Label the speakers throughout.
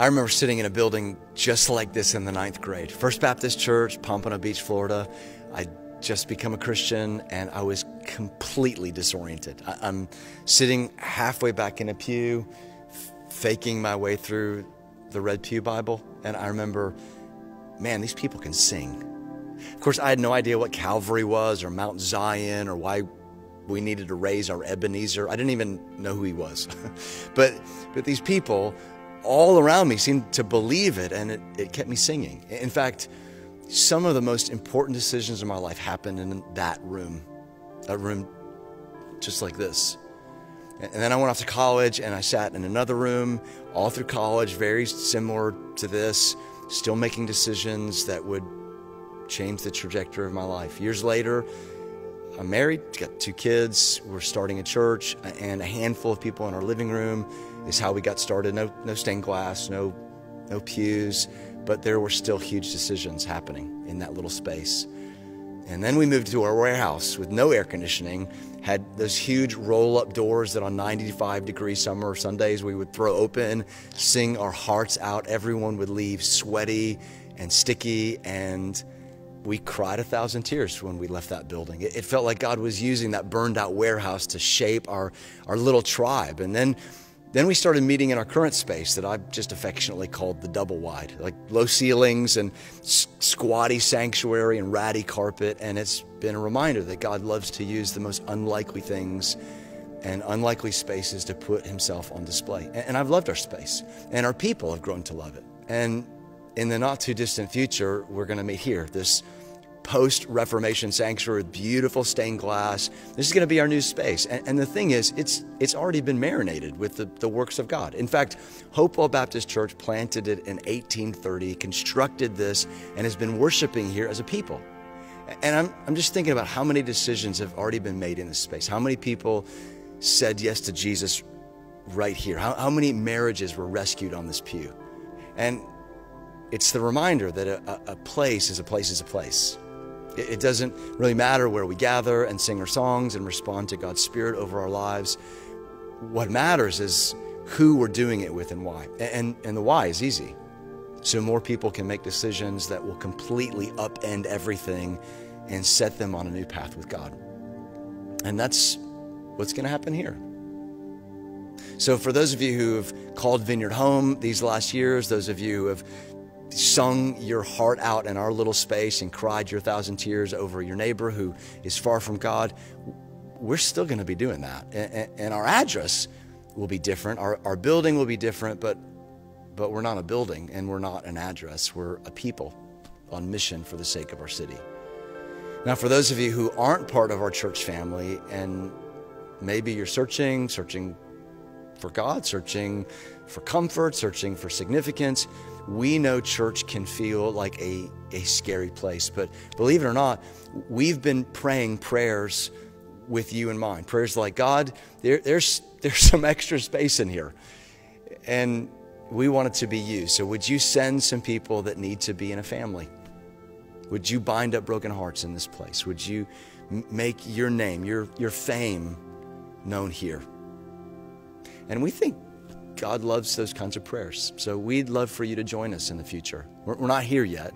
Speaker 1: I remember sitting in a building just like this in the 9th grade. First Baptist Church, Pompano Beach, Florida. I'd just become a Christian and I was completely disoriented. I'm sitting halfway back in a pew, faking my way through the Red Pew Bible. And I remember, man, these people can sing. Of course, I had no idea what Calvary was or Mount Zion or why we needed to raise our Ebenezer. I didn't even know who he was. but these people all around me seemed to believe it, and it kept me singing. In fact, some of the most important decisions in my life happened in that room just like this. And then I went off to college and I sat in another room all through college, very similar to this, still making decisions that would change the trajectory of my life. Years later, I'm married, got 2 kids, we're starting a church, and a handful of people in our living room is how we got started. No stained glass, no pews, but there were still huge decisions happening in that little space. And then we moved to our warehouse with no air conditioning, had those huge roll-up doors that on 95-degree summer Sundays we would throw open, sing our hearts out. Everyone would leave sweaty and sticky, and we cried 1,000 tears when we left that building. It felt like God was using that burned-out warehouse to shape our little tribe. And then we started meeting in our current space that I've just affectionately called the double wide, like low ceilings and squatty sanctuary and ratty carpet. And it's been a reminder that God loves to use the most unlikely things and unlikely spaces to put himself on display. And I've loved our space, and our people have grown to love it. And in the not too distant future, we're going to meet here, this post-Reformation sanctuary with beautiful stained glass. This is going to be our new space. And the thing is, it's already been marinated with the works of God. In fact, Hopewell Baptist Church planted it in 1830, constructed this, and has been worshiping here as a people. And I'm just thinking about how many decisions have already been made in this space. How many people said yes to Jesus right here? How many marriages were rescued on this pew? And it's the reminder that a place is a place is a place. It doesn't really matter where we gather and sing our songs and respond to God's Spirit over our lives. What matters is who we're doing it with and why. And the why is easy. So more people can make decisions that will completely upend everything and set them on a new path with God. And that's what's going to happen here. So for those of you who have called Vineyard home these last years, those of you who have sung your heart out in our little space and cried your 1,000 tears over your neighbor who is far from God, we're still going to be doing that. And our address will be different. Our building will be different, but we're not a building and we're not an address. We're a people on mission for the sake of our city. Now, for those of you who aren't part of our church family, and maybe you're searching for God, searching for comfort, searching for significance, we know church can feel like a scary place. But believe it or not, we've been praying prayers with you in mind. Prayers like, God, there's some extra space in here, and we want it to be used. So would you send some people that need to be in a family? Would you bind up broken hearts in this place? Would you make your name, your fame known here? And we think God loves those kinds of prayers. So we'd love for you to join us in the future. We're not here yet,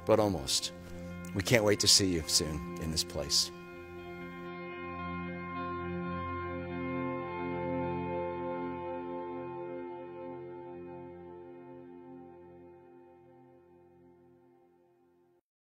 Speaker 1: but almost. We can't wait to see you soon in this place.